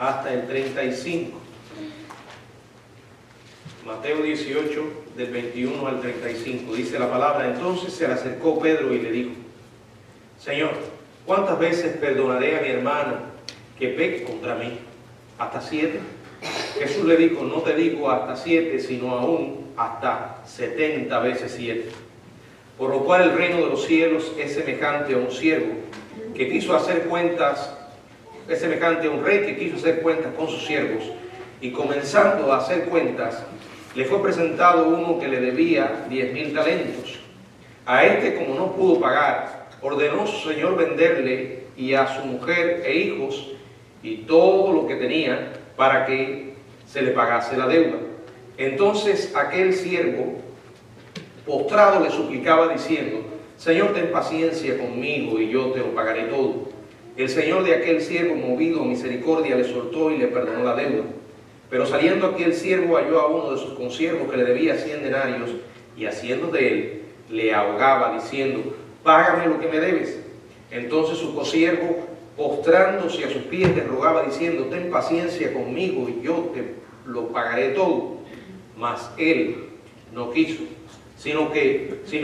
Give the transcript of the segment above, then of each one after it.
hasta el 35. Mateo 18, del 21 al 35, dice la palabra: entonces se le acercó Pedro y le dijo: Señor, ¿cuántas veces perdonaré a mi hermano que peque contra mí? ¿Hasta 7? Jesús le dijo: no te digo hasta 7, sino aún hasta 70 veces 7. Por lo cual el reino de los cielos es semejante a un siervo que quiso hacer cuentas, es semejante a un rey que quiso hacer cuentas con sus siervos, y comenzando a hacer cuentas, le fue presentado uno que le debía 10.000 talentos. A este, como no pudo pagar, ordenó su señor venderle y a su mujer e hijos y todo lo que tenía, para que se le pagase la deuda. Entonces aquel siervo, postrado, le suplicaba diciendo: Señor, ten paciencia conmigo y yo te lo pagaré todo. El señor de aquel siervo, movido a misericordia, le soltó y le perdonó la deuda. Pero saliendo aquel siervo, halló a uno de sus consiervos que le debía 100 denarios, y haciendo de él, le ahogaba diciendo: págame lo que me debes. Entonces su consiervo, postrándose a sus pies, le rogaba diciendo: ten paciencia conmigo y yo te lo pagaré todo. Mas él no quiso, sino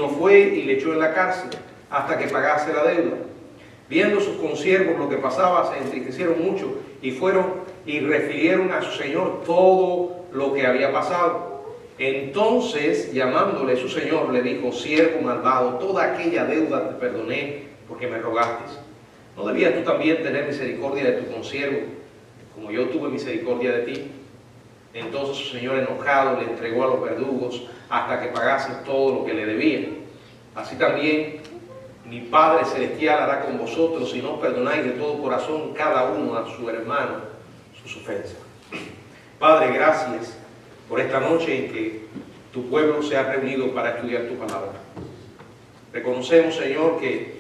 fue y le echó en la cárcel hasta que pagase la deuda. Viendo sus consiervos lo que pasaba, se entristecieron mucho y fueron y refirieron a su señor todo lo que había pasado. Entonces, llamándole su señor, le dijo: siervo malvado, toda aquella deuda te perdoné porque me rogaste. ¿No debías tú también tener misericordia de tu consiervo, como yo tuve misericordia de ti? Entonces su señor, enojado, le entregó a los verdugos hasta que pagase todo lo que le debía. Así también mi Padre Celestial hará con vosotros si no perdonáis de todo corazón cada uno a su hermano sus ofensas. Padre, gracias por esta noche en que tu pueblo se ha reunido para estudiar tu palabra. Reconocemos, Señor, que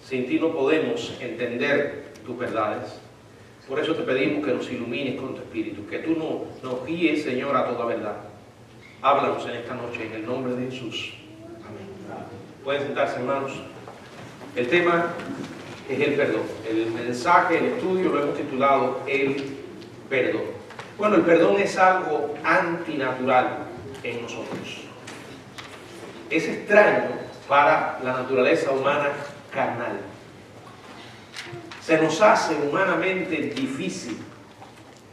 sin ti no podemos entender tus verdades. Por eso te pedimos que nos ilumines con tu Espíritu, que tú nos guíes, Señor, a toda verdad. Háblanos en esta noche, en el nombre de Jesús. Amén. Pueden sentarse, hermanos. El tema es el perdón. El mensaje, el estudio lo hemos titulado El perdón. Bueno, el perdón es algo antinatural en nosotros. Es extraño para la naturaleza humana carnal. Se nos hace humanamente difícil,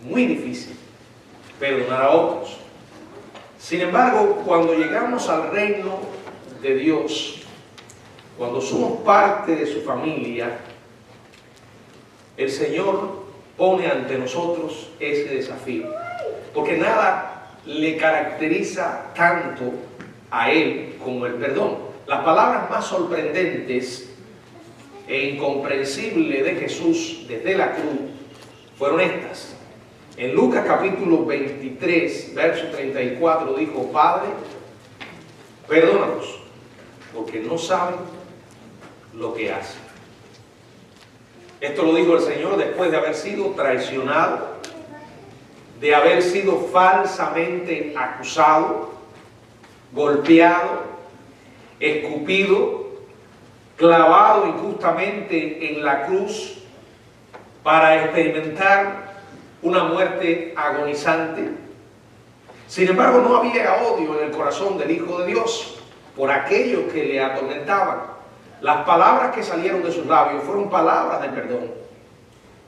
muy difícil, perdonar a otros. Sin embargo, cuando llegamos al reino de Dios, cuando somos parte de su familia, el Señor pone ante nosotros ese desafío. Porque nada le caracteriza tanto a Él como el perdón. Las palabras más sorprendentes e incomprensibles de Jesús desde la cruz fueron estas. En Lucas capítulo 23, verso 34 dijo: Padre, perdónalos, porque no saben lo que hacen. Esto lo dijo el Señor después de haber sido traicionado, de haber sido falsamente acusado, golpeado, escupido, clavado injustamente en la cruz para experimentar una muerte agonizante. Sin embargo, no había odio en el corazón del Hijo de Dios por aquellos que le atormentaban. Las palabras que salieron de sus labios fueron palabras de perdón.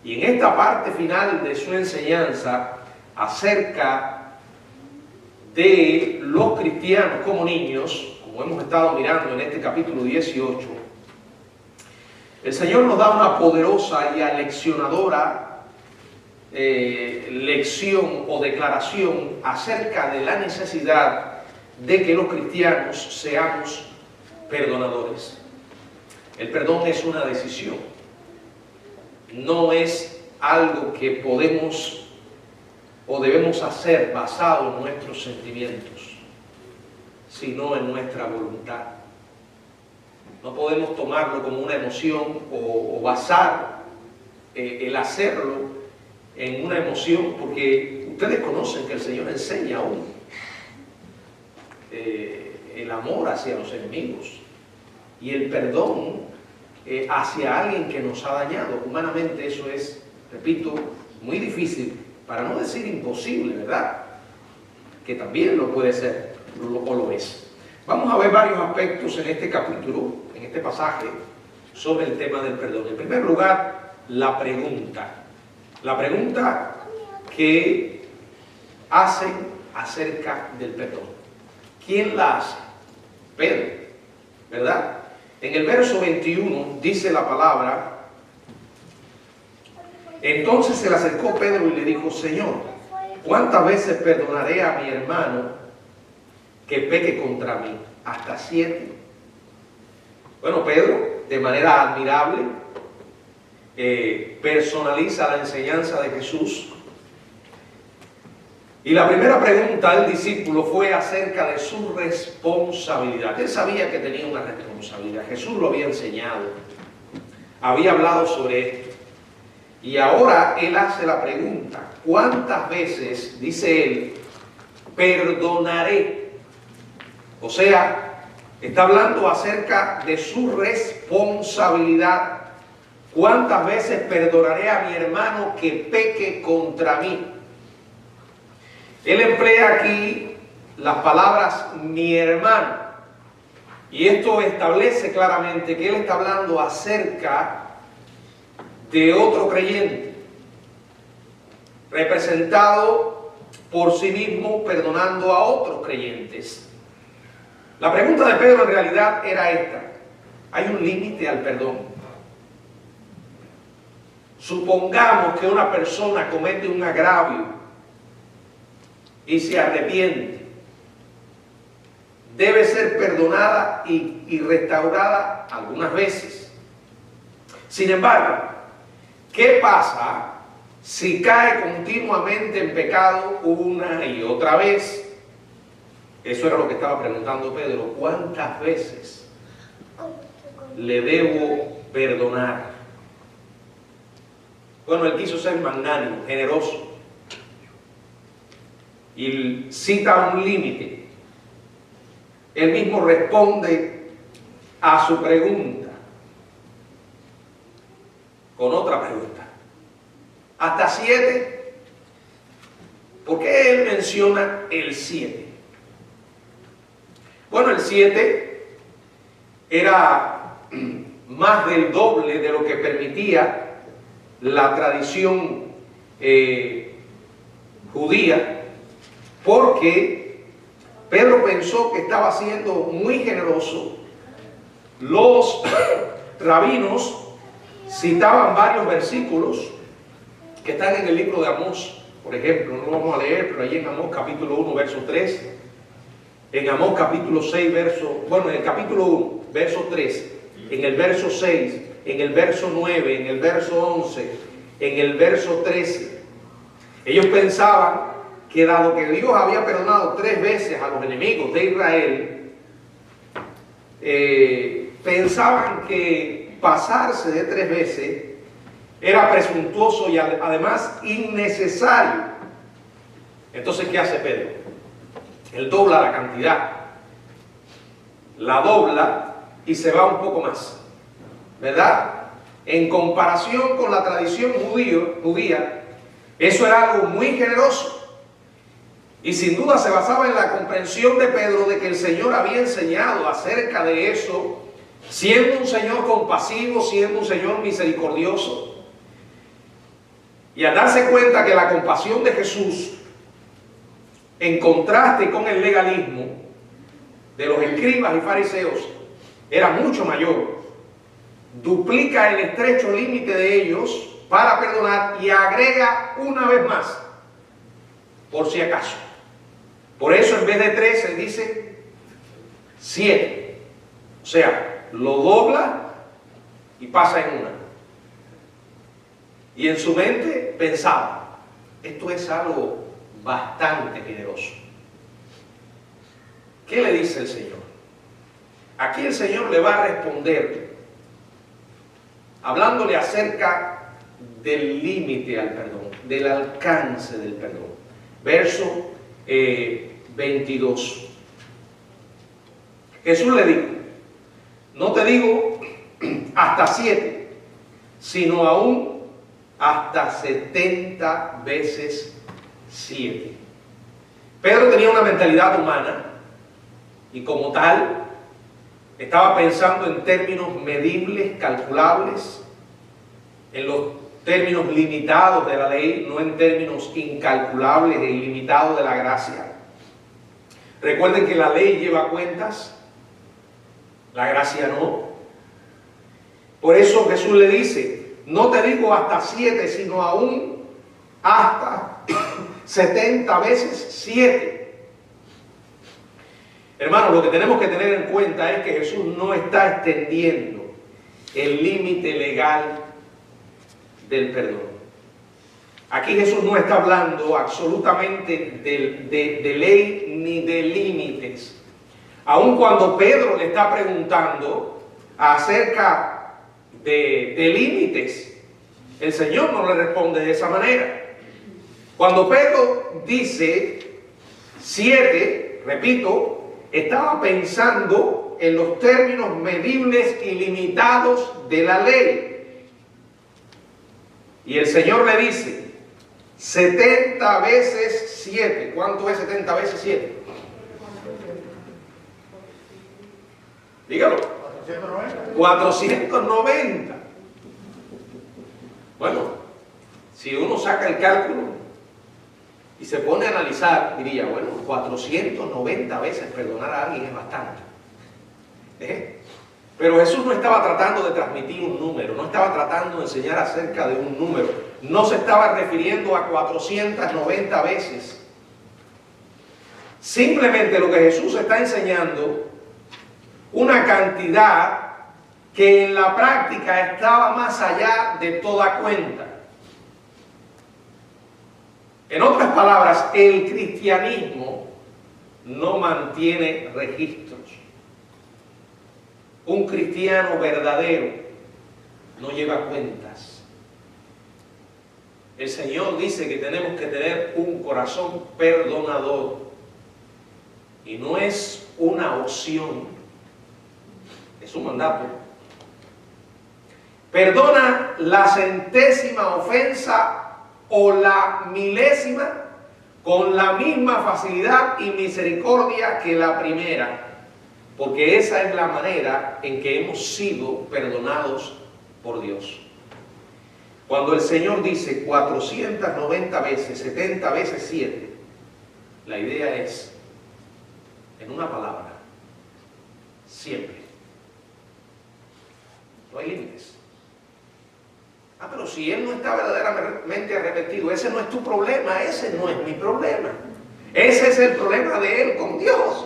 Y en esta parte final de su enseñanza acerca de los cristianos como niños, como hemos estado mirando en este capítulo 18, el Señor nos da una poderosa y aleccionadora lección o declaración acerca de la necesidad de que los cristianos seamos perdonadores. El perdón es una decisión, no es algo que podemos o debemos hacer basado en nuestros sentimientos, sino en nuestra voluntad. No podemos tomarlo como una emoción o basar el hacerlo en una emoción, porque ustedes conocen que el Señor enseña aún el amor hacia los enemigos y el perdón hacia alguien que nos ha dañado. Humanamente eso es, repito, muy difícil, para no decir imposible, ¿verdad? Que también lo puede ser, o lo es. Vamos a ver varios aspectos en este capítulo, en este pasaje, sobre el tema del perdón. En primer lugar, la pregunta que hacen acerca del perdón. ¿Quién la hace? Pedro, ¿verdad? En el verso 21 dice la palabra: entonces se le acercó Pedro y le dijo: Señor, ¿cuántas veces perdonaré a mi hermano que peque contra mí? ¿Hasta 7? Bueno, Pedro, de manera admirable, personaliza la enseñanza de Jesús. Y la primera pregunta al discípulo fue acerca de su responsabilidad. Él sabía que tenía una responsabilidad. Jesús lo había enseñado, había hablado sobre esto. Y ahora él hace la pregunta: ¿cuántas veces, dice él, perdonaré? O sea, está hablando acerca de su responsabilidad. ¿Cuántas veces perdonaré a mi hermano que peque contra mí? Él emplea aquí las palabras mi hermano. Y esto establece claramente que él está hablando acerca de otro creyente, representado por sí mismo, perdonando a otros creyentes. La pregunta de Pedro en realidad era esta: ¿hay un límite al perdón? Supongamos que una persona comete un agravio y se arrepiente. Debe ser perdonada y restaurada algunas veces. Sin embargo, ¿qué pasa si cae continuamente en pecado una y otra vez? Eso era lo que estaba preguntando Pedro. ¿Cuántas veces le debo perdonar? Bueno, él quiso ser magnánimo, generoso. Y cita un límite. Él mismo responde a su pregunta con otra pregunta: ¿hasta 7? ¿Por qué él menciona el 7? Bueno, el 7 era más del doble de lo que permitía la tradición judía, porque Pedro pensó que estaba siendo muy generoso. Los rabinos citaban varios versículos que están en el libro de Amós, por ejemplo. No lo vamos a leer, pero allí en Amós capítulo 1, verso 3, en Amós capítulo 6, en el capítulo 1, verso 3, en el verso 6, en el verso 9, en el verso 11, en el verso 13. Ellos pensaban que dado que Dios había perdonado 3 veces a los enemigos de Israel, pensaban que pasarse de 3 veces era presuntuoso y además innecesario. Entonces, ¿qué hace Pedro? Él dobla la cantidad, la dobla y se va un poco más, ¿verdad? En comparación con la tradición judía, eso era algo muy generoso. Y sin duda se basaba en la comprensión de Pedro de que el Señor había enseñado acerca de eso, siendo un Señor compasivo, siendo un Señor misericordioso. Y al darse cuenta que la compasión de Jesús, en contraste con el legalismo de los escribas y fariseos, era mucho mayor, duplica el estrecho límite de ellos para perdonar y agrega una vez más, por si acaso. Por eso en vez de 13 dice 7. O sea, lo dobla y pasa en una. Y en su mente pensaba: esto es algo bastante generoso. ¿Qué le dice el Señor? Aquí el Señor le va a responder hablándole acerca del límite al perdón, del alcance del perdón. Verso 22. Jesús le dijo: no te digo hasta 7, sino aún hasta 70 veces 7. Pedro tenía una mentalidad humana y como tal estaba pensando en términos medibles, calculables, en los términos limitados de la ley, no en términos incalculables e ilimitados de la gracia. Recuerden que la ley lleva cuentas, la gracia no. Por eso Jesús le dice, no te digo hasta 7, sino aún hasta 70 veces 7. Hermanos, lo que tenemos que tener en cuenta es que Jesús no está extendiendo el límite legal del perdón. Aquí Jesús no está hablando absolutamente de ley ni de límites. Aun cuando Pedro le está preguntando acerca de límites, el Señor no le responde de esa manera. Cuando Pedro dice 7, repito, estaba pensando en los términos medibles y limitados de la ley. Y el Señor le dice, 70 veces 7. ¿Cuánto es 70 veces 7? Dígalo. 490. Bueno, si uno saca el cálculo y se pone a analizar, diría, bueno, 490 veces perdonar a alguien es bastante. Pero Jesús no estaba tratando de transmitir un número, no estaba tratando de enseñar acerca de un número, no se estaba refiriendo a 490 veces. Simplemente lo que Jesús está enseñando, una cantidad que en la práctica estaba más allá de toda cuenta. En otras palabras, el cristianismo no mantiene registros. Un cristiano verdadero no lleva cuentas. El Señor dice que tenemos que tener un corazón perdonador. Y no es una opción, es un mandato. Perdona la 100ª ofensa o la 1000ª con la misma facilidad y misericordia que la primera, porque esa es la manera en que hemos sido perdonados por Dios. Cuando el Señor dice 490 veces, 70 veces 7, la idea es, en una palabra, siempre. No hay límites. Pero si él no está verdaderamente arrepentido, ese no es tu problema, ese no es mi problema. Ese es el problema de él con Dios.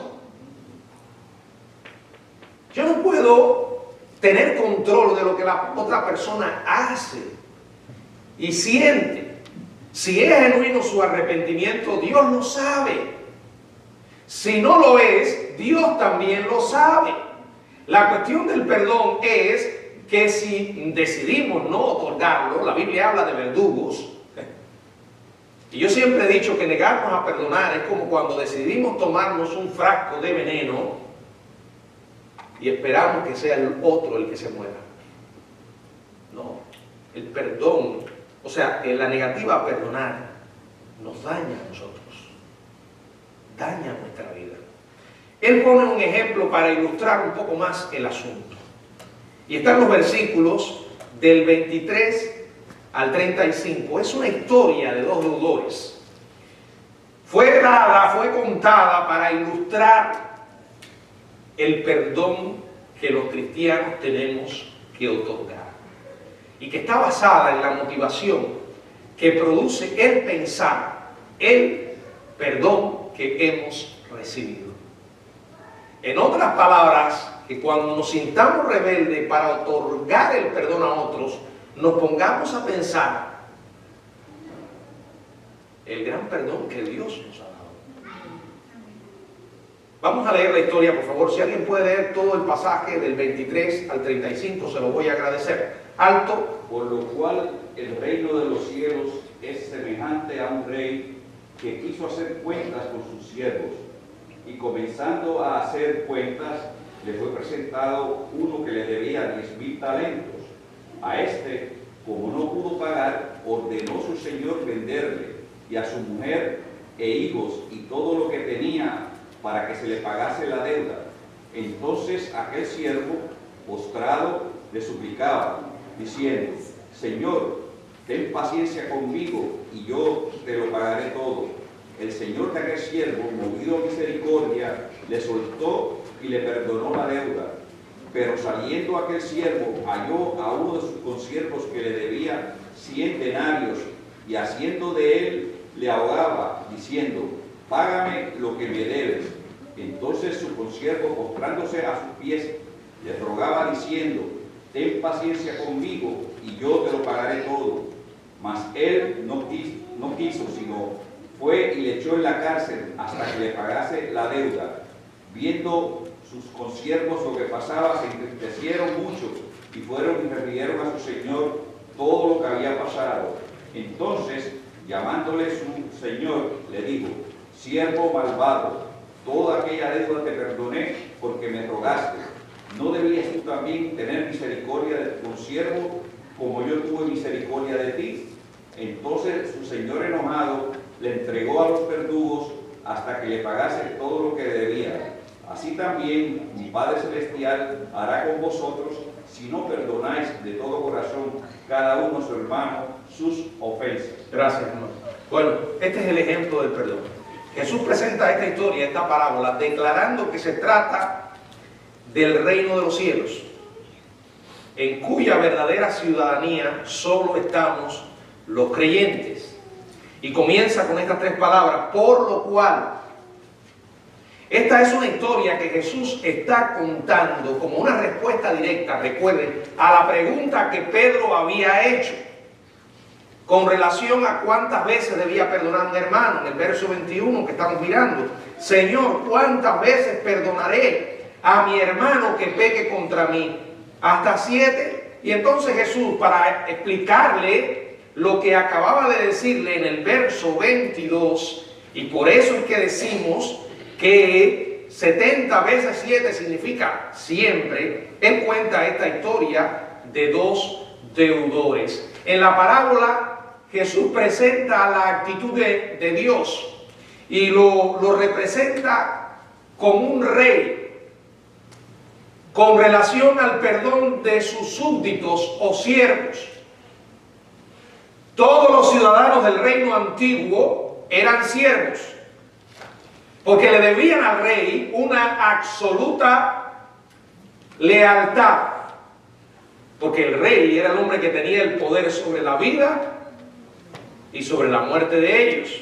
Yo no puedo tener control de lo que la otra persona hace y siente. Si es genuino su arrepentimiento, Dios lo sabe. Si no lo es, Dios también lo sabe. La cuestión del perdón es que si decidimos no otorgarlo, la Biblia habla de verdugos, y yo siempre he dicho que negarnos a perdonar es como cuando decidimos tomarnos un frasco de veneno y esperamos que sea el otro el que se muera. No, el perdón, o sea, la negativa a perdonar nos daña a nosotros, daña nuestra vida. Él pone un ejemplo para ilustrar un poco más el asunto. Y están los versículos del 23 al 35. Es una historia de dos deudores. Fue contada para ilustrar el perdón que los cristianos tenemos que otorgar. Y que está basada en la motivación que produce el pensar, el perdón que hemos recibido. En otras palabras, que cuando nos sintamos rebeldes para otorgar el perdón a otros, nos pongamos a pensar el gran perdón que Dios nos ha dado. Vamos a leer la historia, por favor. Si alguien puede leer todo el pasaje del 23 al 35, se lo voy a agradecer. Alto. Por lo cual el reino de los cielos es semejante a un rey que quiso hacer cuentas con sus siervos, y comenzando a hacer cuentas, le fue presentado uno que le debía 10.000 talentos. A este, como no pudo pagar, ordenó su señor venderle y a su mujer e hijos y todo lo que tenía para que se le pagase la deuda. Entonces aquel siervo, postrado, le suplicaba, diciendo: Señor, ten paciencia conmigo y yo te lo pagaré todo. El señor de aquel siervo, movido a misericordia, le soltó y le perdonó la deuda. Pero saliendo aquel siervo, halló a uno de sus consiervos que le debía 100 denarios, y haciendo de él, le ahogaba, diciendo: Págame lo que me debes. Entonces su consiervo, postrándose a sus pies, le rogaba, diciendo: Ten paciencia conmigo, y yo te lo pagaré todo. Mas él no quiso, sino fue y le echó en la cárcel hasta que le pagase la deuda. Viendo sus consiervos lo que pasaba, se entristecieron mucho y fueron y refirieron a su señor todo lo que había pasado. Entonces, llamándole su señor, le dijo: Siervo malvado, toda aquella deuda te perdoné porque me rogaste. ¿No debías tú también tener misericordia de tu consiervo como yo tuve misericordia de ti? Entonces su señor, enojado, le entregó a los verdugos hasta que le pagase todo lo que le debía. Así también mi Padre Celestial hará con vosotros si no perdonáis de todo corazón cada uno a su hermano sus ofensas. Gracias, hermano. Bueno, este es el ejemplo del perdón. Jesús presenta esta historia, esta parábola, declarando que se trata del reino de los cielos, en cuya verdadera ciudadanía solo estamos los creyentes. Y comienza con estas 3 palabras: por lo cual. Esta es una historia que Jesús está contando como una respuesta directa, recuerden, a la pregunta que Pedro había hecho con relación a cuántas veces debía perdonar un hermano. En el verso 21 que estamos mirando: Señor, ¿cuántas veces perdonaré a mi hermano que peque contra mí? ¿Hasta 7? Y entonces Jesús, para explicarle lo que acababa de decirle en el verso 22, y por eso es que decimos que 70 veces 7 significa siempre, él cuenta esta historia de 2 deudores. En la parábola Jesús presenta la actitud de Dios y lo representa como un rey con relación al perdón de sus súbditos o siervos. Todos los ciudadanos del reino antiguo eran siervos, porque le debían al rey una absoluta lealtad, porque el rey era el hombre que tenía el poder sobre la vida y sobre la muerte de ellos.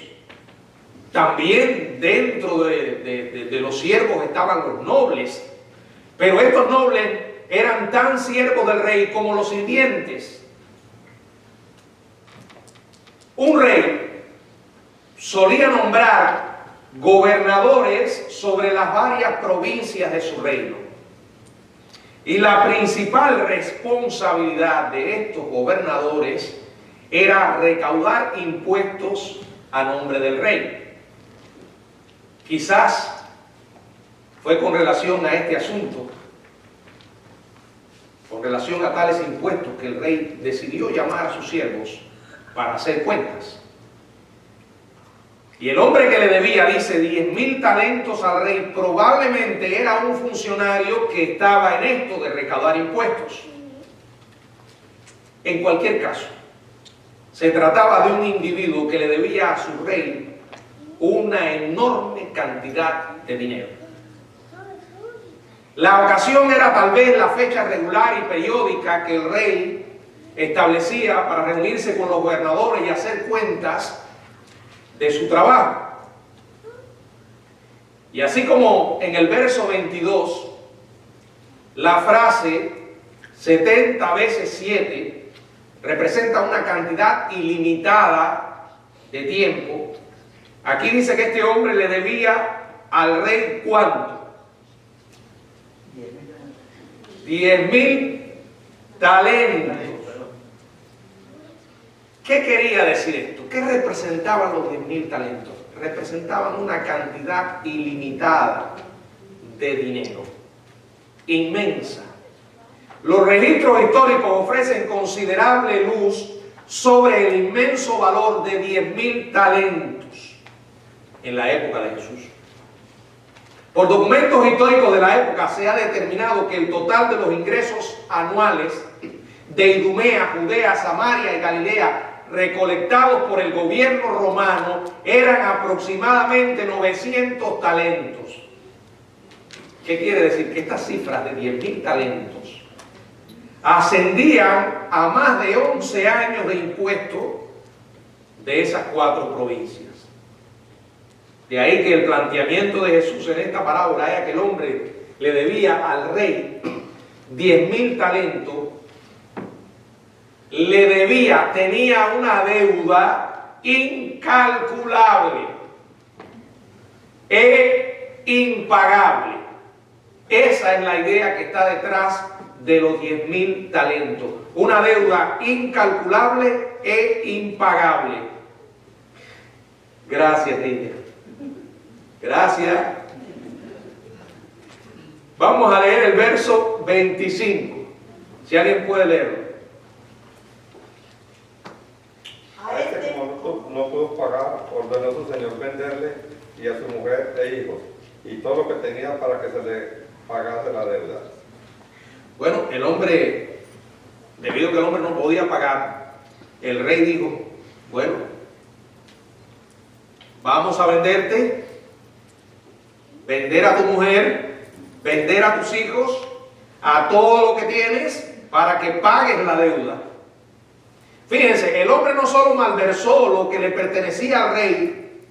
También dentro de los siervos estaban los nobles, pero estos nobles eran tan siervos del rey como los sirvientes. Un rey solía nombrar gobernadores sobre las varias provincias de su reino. Y la principal responsabilidad de estos gobernadores era recaudar impuestos a nombre del rey. Quizás fue con relación a este asunto, con relación a tales impuestos, que el rey decidió llamar a sus siervos para hacer cuentas. Y el hombre que le debía, dice, 10.000 talentos al rey, probablemente era un funcionario que estaba en esto de recaudar impuestos. En cualquier caso, se trataba de un individuo que le debía a su rey una enorme cantidad de dinero. La ocasión era tal vez la fecha regular y periódica que el rey establecía para reunirse con los gobernadores y hacer cuentas de su trabajo. Y así como en el verso 22, la frase 70 veces 7 representa una cantidad ilimitada de tiempo, aquí dice que este hombre le debía al rey ¿cuánto? 10.000 talentos. ¿Qué quería decir esto? ¿Qué representaban los 10.000 talentos? Representaban una cantidad ilimitada de dinero, inmensa. Los registros históricos ofrecen considerable luz sobre el inmenso valor de 10.000 talentos en la época de Jesús. Por documentos históricos de la época se ha determinado que el total de los ingresos anuales de Idumea, Judea, Samaria y Galilea recolectados por el gobierno romano eran aproximadamente 900 talentos. ¿Qué quiere decir? Que estas cifras de 10.000 talentos ascendían a más de 11 años de impuesto de esas 4 provincias. De ahí que el planteamiento de Jesús en esta parábola era que el hombre le debía al rey 10.000 talentos, le debía, tenía una deuda incalculable e impagable. Esa es la idea que está detrás de los 10.000 talentos. Una deuda incalculable e impagable. Gracias, niña. Gracias. Vamos a leer el verso 25. Si alguien puede leerlo. A este, como no pudo pagar, ordenó a su señor venderle y a su mujer e hijos, y todo lo que tenía para que se le pagase la deuda. Bueno, el hombre, debido a que el hombre no podía pagar, el rey dijo, bueno, vamos a venderte, vender a tu mujer, vender a tus hijos, a todo lo que tienes, para que pagues la deuda. Fíjense, el hombre no solo malversó lo que le pertenecía al rey,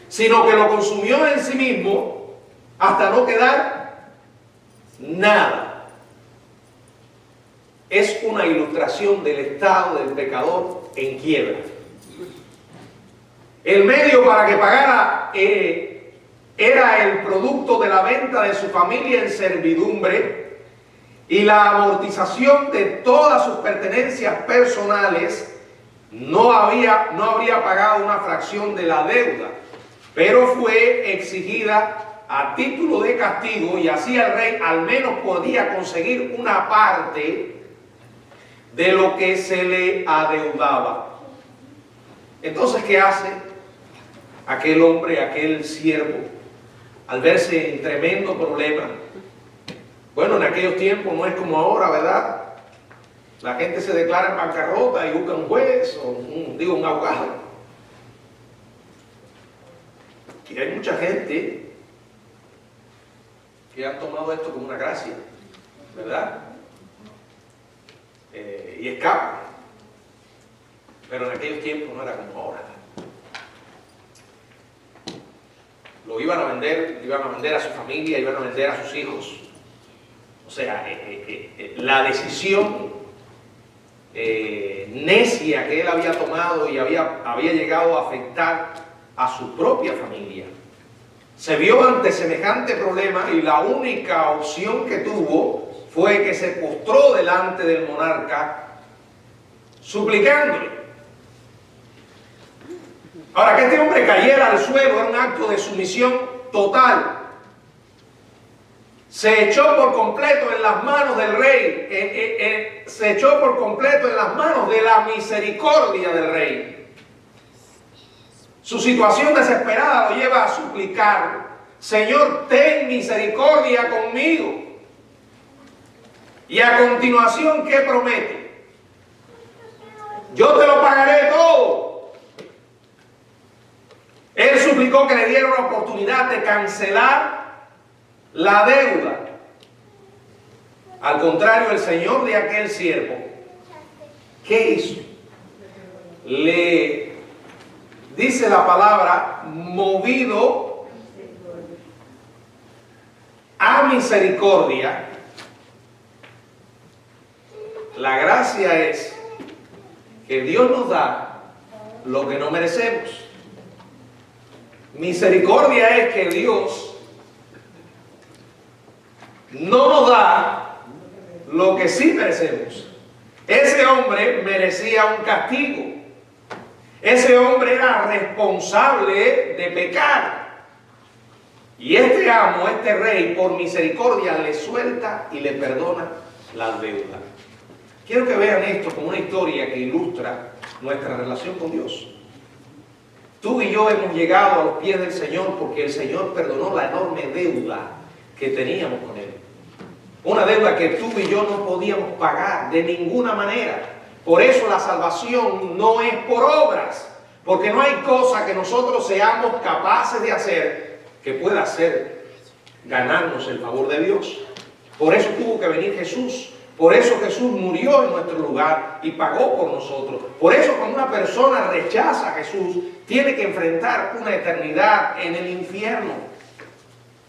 sino que lo consumió en sí mismo hasta no quedar nada. Es una ilustración del estado del pecador en quiebra. El medio para que pagara era el producto de la venta de su familia en servidumbre y la amortización de todas sus pertenencias personales. No habría pagado una fracción de la deuda, pero fue exigida a título de castigo, y así el rey al menos podía conseguir una parte de lo que se le adeudaba. Entonces, ¿qué hace aquel hombre, aquel siervo, al verse en tremendo problema? Bueno, en aquellos tiempos no es como ahora, ¿verdad? La gente se declara en bancarrota y busca un juez o un abogado. Y hay mucha gente que han tomado esto como una gracia, ¿verdad? Y escapan. Pero en aquellos tiempos no era como ahora. Lo iban a vender a su familia, iban a vender a sus hijos. O sea, la decisión necia que él había tomado y había llegado a afectar a su propia familia. Se vio ante semejante problema y la única opción que tuvo fue que se postró delante del monarca suplicándole. Ahora, que este hombre cayera al suelo era un acto de sumisión total. Se echó por completo en las manos del rey, se echó por completo en las manos de la misericordia del rey. Su situación desesperada lo lleva a suplicar: Señor, ten misericordia conmigo. Y a continuación, ¿qué promete? Yo te lo pagaré todo. Él suplicó que le diera una oportunidad de cancelar la deuda. Al contrario, el señor de aquel siervo, ¿qué hizo? Le dice la palabra, movido a misericordia. La gracia es que Dios nos da lo que no merecemos. Misericordia es que Dios no nos da lo que sí merecemos. Ese hombre merecía un castigo. Ese hombre era responsable de pecar. Y este amo, este rey, por misericordia le suelta y le perdona la deuda. Quiero que vean esto como una historia que ilustra nuestra relación con Dios. Tú y yo hemos llegado a los pies del Señor porque el Señor perdonó la enorme deuda que teníamos con Él. Una deuda que tú y yo no podíamos pagar de ninguna manera. Por eso la salvación no es por obras, porque no hay cosa que nosotros seamos capaces de hacer que pueda hacer ganarnos el favor de Dios. Por eso tuvo que venir Jesús. Por eso Jesús murió en nuestro lugar y pagó por nosotros. Por eso cuando una persona rechaza a Jesús, tiene que enfrentar una eternidad en el infierno.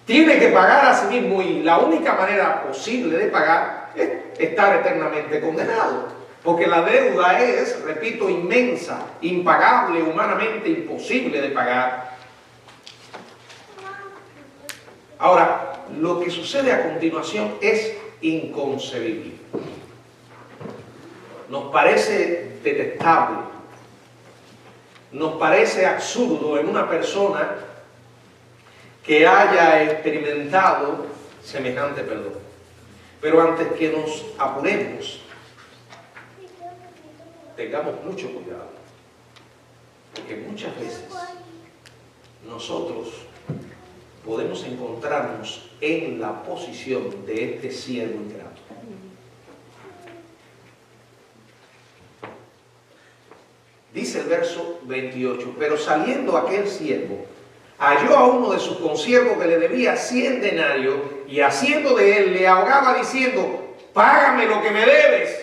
Tiene que pagar a sí mismo y la única manera posible de pagar es estar eternamente condenado. Porque la deuda es, repito, inmensa, impagable, humanamente imposible de pagar. Ahora, lo que sucede a continuación es inconcebible. Nos parece detestable, nos parece absurdo en una persona que haya experimentado semejante perdón. Pero antes que nos apuremos, tengamos mucho cuidado, porque muchas veces nosotros podemos encontrarnos en la posición de este siervo ingrato. Dice el verso 28, pero saliendo aquel siervo, halló a uno de sus consiervos que le debía 100 denarios y haciendo de él le ahogaba diciendo, págame lo que me debes.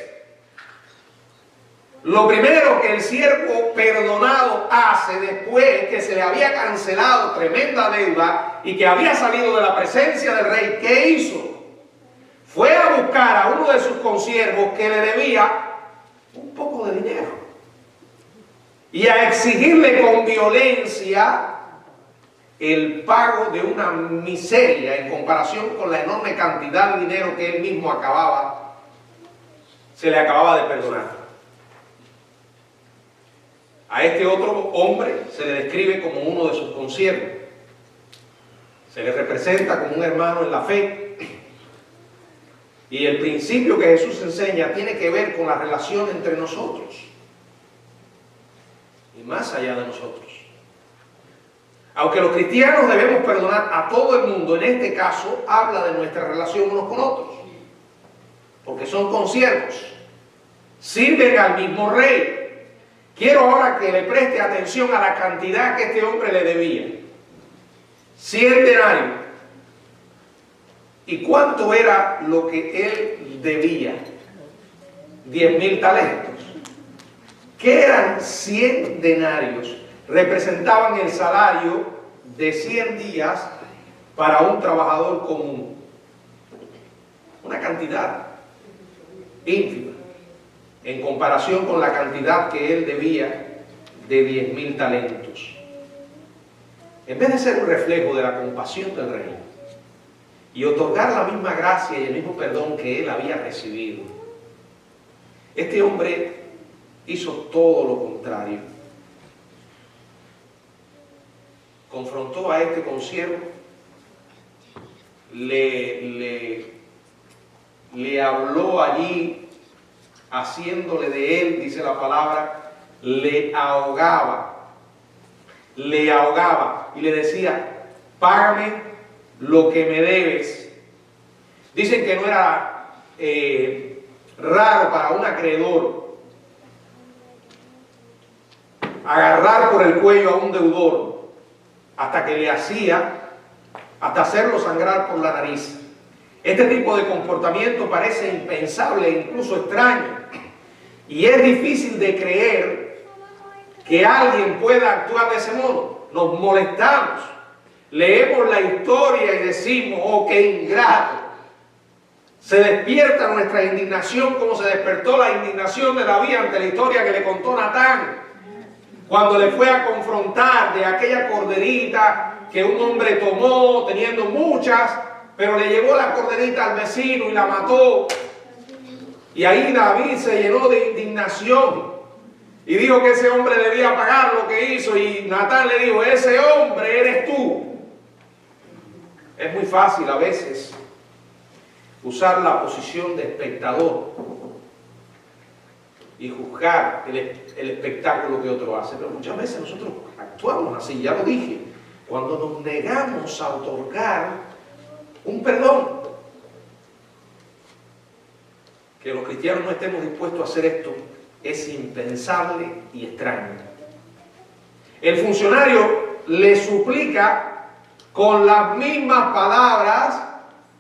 Lo primero que el siervo perdonado hace después que se le había cancelado tremenda deuda y que había salido de la presencia del rey, ¿qué hizo? Fue a buscar a uno de sus consiervos que le debía un poco de dinero y a exigirle con violencia el pago de una miseria en comparación con la enorme cantidad de dinero que él mismo se le acababa de perdonar. A este otro hombre se le describe como uno de sus consiervos. Se le representa como un hermano en la fe. Y el principio que Jesús enseña tiene que ver con la relación entre nosotros y más allá de nosotros. Aunque los cristianos debemos perdonar a todo el mundo, en este caso habla de nuestra relación unos con otros, porque son consiervos, sirven al mismo rey. Quiero ahora que le preste atención a la cantidad que este hombre le debía. 100 denarios. ¿Y cuánto era lo que él debía? 10.000 talentos. ¿Qué eran 100 denarios? Representaban el salario de 100 días para un trabajador común. Una cantidad ínfima en comparación con la cantidad que él debía de 10.000 talentos. En vez de ser un reflejo de la compasión del rey y otorgar la misma gracia y el mismo perdón que él había recibido, este hombre hizo todo lo contrario. Confrontó a este consiervo, le habló allí, haciéndole de él, dice la palabra, le ahogaba y le decía, págame lo que me debes. Dicen que no era raro para un acreedor agarrar por el cuello a un deudor hasta hacerlo sangrar por la nariz. Este tipo de comportamiento parece impensable e incluso extraño. Y es difícil de creer que alguien pueda actuar de ese modo. Nos molestamos, leemos la historia y decimos, oh, qué ingrato. Se despierta nuestra indignación como se despertó la indignación de David ante la historia que le contó Natán, cuando le fue a confrontar de aquella corderita que un hombre tomó teniendo muchas, pero le llevó la corderita al vecino y la mató. Y ahí David se llenó de indignación y dijo que ese hombre debía pagar lo que hizo. Y Natán le dijo, ese hombre eres tú. Es muy fácil a veces usar la posición de espectador y juzgar el espectáculo que otro hace. Pero muchas veces nosotros actuamos así, ya lo dije, cuando nos negamos a otorgar un perdón. Que los cristianos no estemos dispuestos a hacer esto es impensable y extraño. El funcionario le suplica con las mismas palabras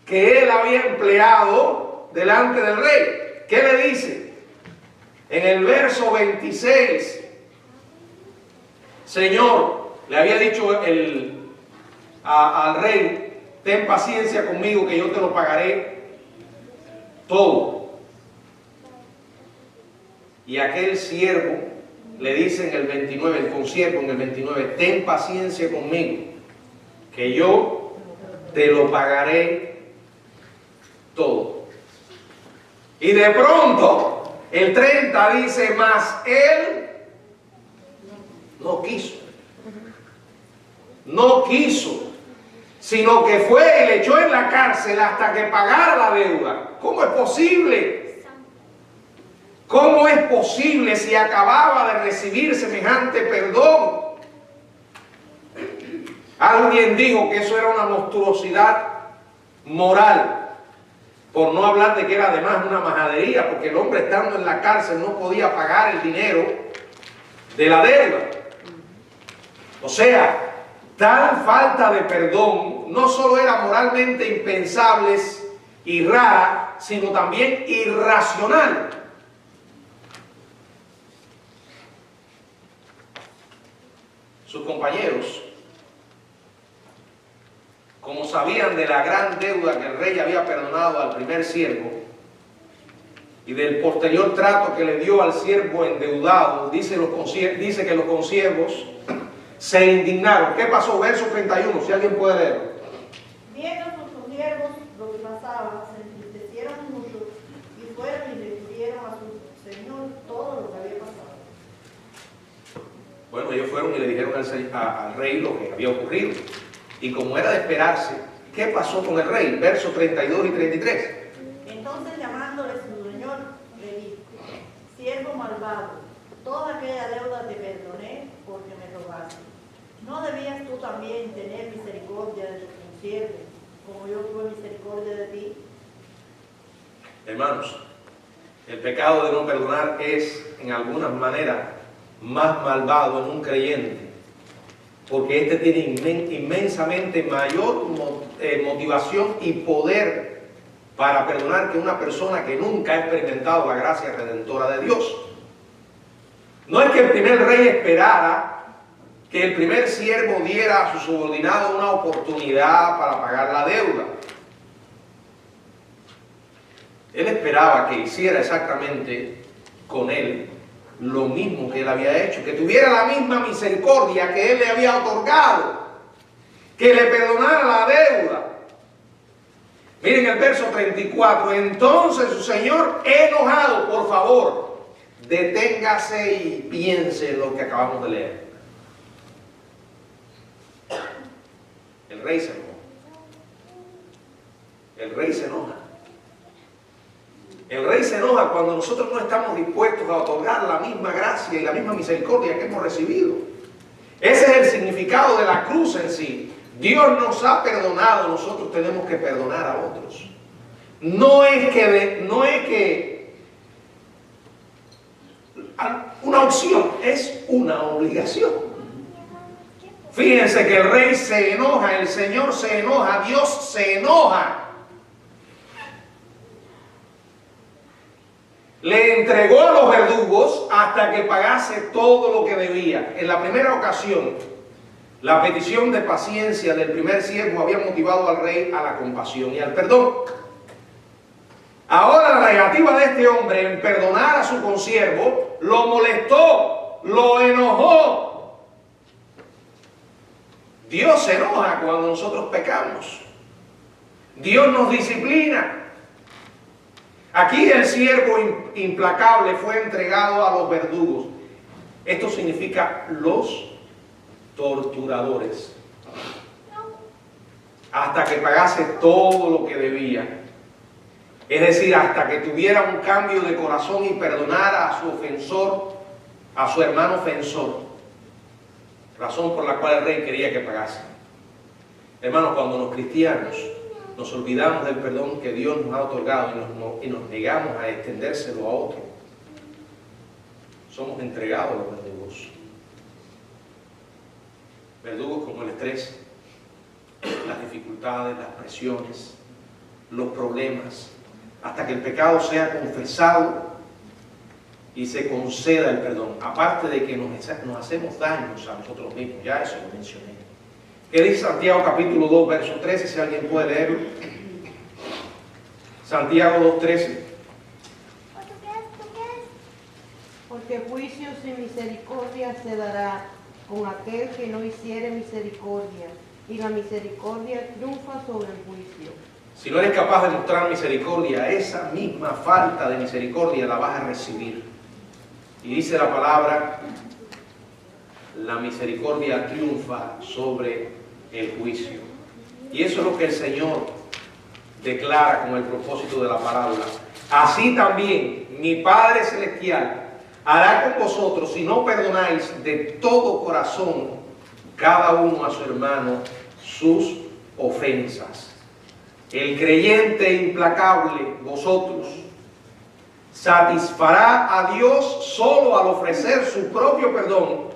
que él había empleado delante del rey. ¿Qué le dice? En el verso 26, Señor, le había dicho al rey, ten paciencia conmigo que yo te lo pagaré todo. Y aquel siervo le dice en el 29, el consiervo en el 29, ten paciencia conmigo, que yo te lo pagaré todo. Y de pronto, el 30 dice, mas él no quiso, sino que fue y le echó en la cárcel hasta que pagara la deuda. ¿Cómo es posible? ¿Cómo es posible si acababa de recibir semejante perdón? Alguien dijo que eso era una monstruosidad moral, por no hablar de que era además una majadería, porque el hombre estando en la cárcel no podía pagar el dinero de la deuda. O sea, tal falta de perdón no solo era moralmente impensable y rara, sino también irracional. Sus compañeros, como sabían de la gran deuda que el rey había perdonado al primer siervo y del posterior trato que le dio al siervo endeudado, dice que los consiervos se indignaron. ¿Qué pasó? Verso 31, si alguien puede leer. Viendo sus consiervos lo que pasaba, se entristecieron mucho y fueron y le pidieron a su señor todo lo que había pasado. Bueno, ellos fueron y le dijeron al rey lo que había ocurrido. Y como era de esperarse, ¿qué pasó con el rey? Versos 32 y 33. Entonces llamándole su señor, le dijo, siervo malvado, toda aquella deuda te perdoné porque me robaste. ¿No debías tú también tener misericordia de tu consiervo, como yo tuve misericordia de ti? Hermanos, el pecado de no perdonar es, en alguna manera, más malvado en un creyente, porque éste tiene inmensamente mayor motivación y poder para perdonar que una persona que nunca ha experimentado la gracia redentora de Dios. No es que el primer rey esperara que el primer siervo diera a su subordinado una oportunidad para pagar la deuda. Él esperaba que hiciera exactamente con él lo mismo que él había hecho, que tuviera la misma misericordia que él le había otorgado, que le perdonara la deuda. Miren el verso 34, entonces su señor enojado, por favor, deténgase y piense en lo que acabamos de leer. El rey se enoja. El rey se enoja. El rey se enoja cuando nosotros no estamos dispuestos a otorgar la misma gracia y la misma misericordia que hemos recibido. Ese es el significado de la cruz en sí. Dios nos ha perdonado, nosotros tenemos que perdonar a otros. No es que una opción, es una obligación. Fíjense que el rey se enoja, el Señor se enoja, Dios se enoja. Le entregó a los verdugos hasta que pagase todo lo que debía. En la primera ocasión, la petición de paciencia del primer siervo había motivado al rey a la compasión y al perdón. Ahora la negativa de este hombre en perdonar a su consiervo lo molestó, lo enojó. Dios se enoja cuando nosotros pecamos. Dios nos disciplina. Aquí el siervo implacable fue entregado a los verdugos. Esto significa los torturadores. Hasta que pagase todo lo que debía. Es decir, hasta que tuviera un cambio de corazón y perdonara a su ofensor, a su hermano ofensor, razón por la cual el rey quería que pagase. Hermanos, cuando los cristianos nos olvidamos del perdón que Dios nos ha otorgado y nos negamos a extendérselo a otro, somos entregados a los verdugos. Verdugos como el estrés, las dificultades, las presiones, los problemas, hasta que el pecado sea confesado y se conceda el perdón. Aparte de que nos hacemos daños a nosotros mismos, ya eso lo mencioné. ¿Qué dice Santiago capítulo 2, verso 13? Si alguien puede leerlo. Santiago 2:13. Porque juicio sin misericordia se dará con aquel que no hiciere misericordia, y la misericordia triunfa sobre el juicio. Si no eres capaz de mostrar misericordia, esa misma falta de misericordia la vas a recibir. Y dice la palabra, la misericordia triunfa sobre el juicio. Y eso es lo que el Señor declara como el propósito de la parábola. Así también mi Padre Celestial hará con vosotros si no perdonáis de todo corazón cada uno a su hermano sus ofensas. El creyente implacable, vosotros, satisfará a Dios solo al ofrecer su propio perdón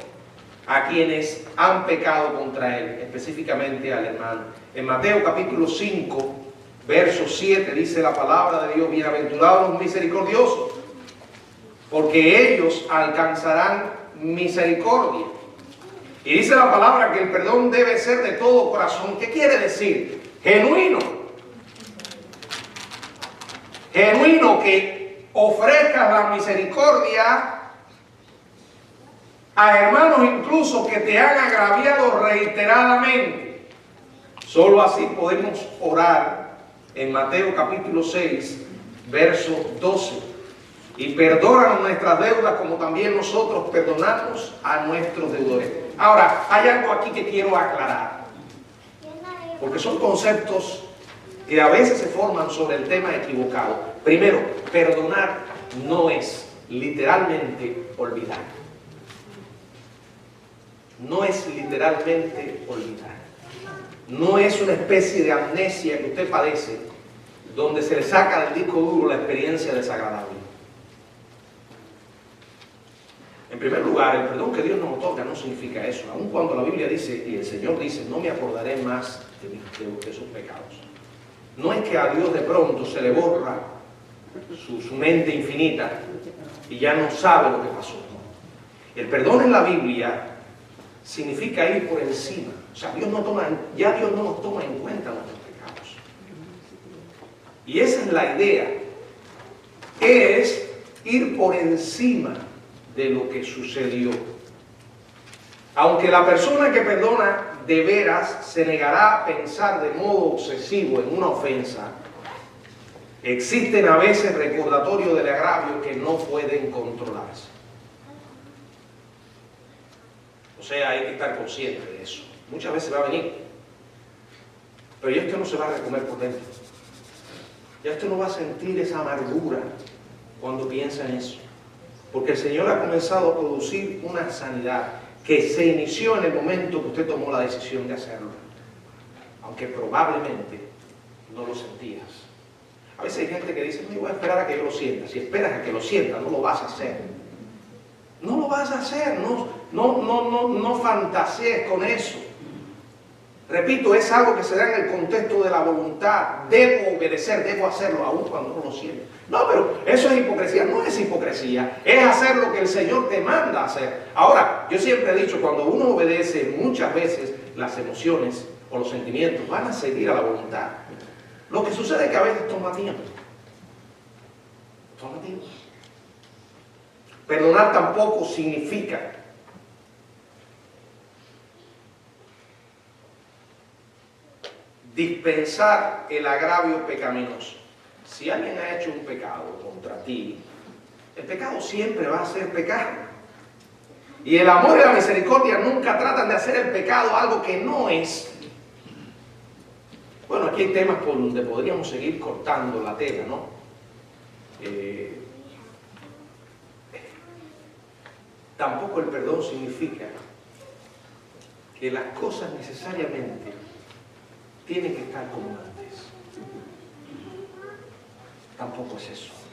a quienes han pecado contra Él, específicamente al hermano. En Mateo capítulo 5, verso 7, dice la palabra de Dios, bienaventurados los misericordiosos, porque ellos alcanzarán misericordia. Y dice la palabra que el perdón debe ser de todo corazón. ¿Qué quiere decir? Genuino. Genuino, que ofrezcas la misericordia a hermanos incluso que te han agraviado reiteradamente. Solo así podemos orar en Mateo capítulo 6, verso 12. Y perdónanos nuestras deudas como también nosotros perdonamos a nuestros deudores. Ahora, hay algo aquí que quiero aclarar, porque son conceptos que a veces se forman sobre el tema equivocado. Primero, perdonar no es literalmente olvidar. No es literalmente olvidar. No es una especie de amnesia que usted padece, donde se le saca del disco duro la experiencia desagradable. En primer lugar, el perdón que Dios nos otorga no significa eso. Aun cuando la Biblia dice, y el Señor dice, no me acordaré más de sus pecados. No es que a Dios de pronto se le borra su mente infinita y ya no sabe lo que pasó. El perdón en la Biblia significa ir por encima. O sea, Dios no nos toma en cuenta nuestros pecados. Y esa es la idea. Es ir por encima de lo que sucedió. Aunque la persona que perdona de veras se negará a pensar de modo obsesivo en una ofensa, existen a veces recordatorios del agravio que no pueden controlarse. O sea, hay que estar consciente de eso. Muchas veces va a venir, pero ya usted no se va a recomer por dentro. Ya usted no va a sentir esa amargura cuando piensa en eso. Porque el Señor ha comenzado a producir una sanidad que se inició en el momento que usted tomó la decisión de hacerlo. Aunque probablemente no lo sentías. A veces hay gente que dice, no voy a esperar a que yo lo sienta. Si esperas a que lo sienta, no lo vas a hacer. No lo vas a hacer, no fantasees con eso. Repito, es algo que se da en el contexto de la voluntad. Debo obedecer, debo hacerlo, aun cuando no lo siento. No, pero eso es hipocresía. No es hipocresía, es hacer lo que el Señor te manda hacer. Ahora, yo siempre he dicho, cuando uno obedece, muchas veces las emociones o los sentimientos van a seguir a la voluntad. Lo que sucede es que a veces toma tiempo. Toma tiempo. Perdonar tampoco significa dispensar el agravio pecaminoso. Si alguien ha hecho un pecado contra ti, el pecado siempre va a ser pecado. Y el amor y la misericordia nunca tratan de hacer el pecado algo que no es. Bueno, aquí hay temas por donde podríamos seguir cortando la tela, ¿no? Tampoco el perdón significa que las cosas necesariamente tienen que estar como antes. Tampoco es eso.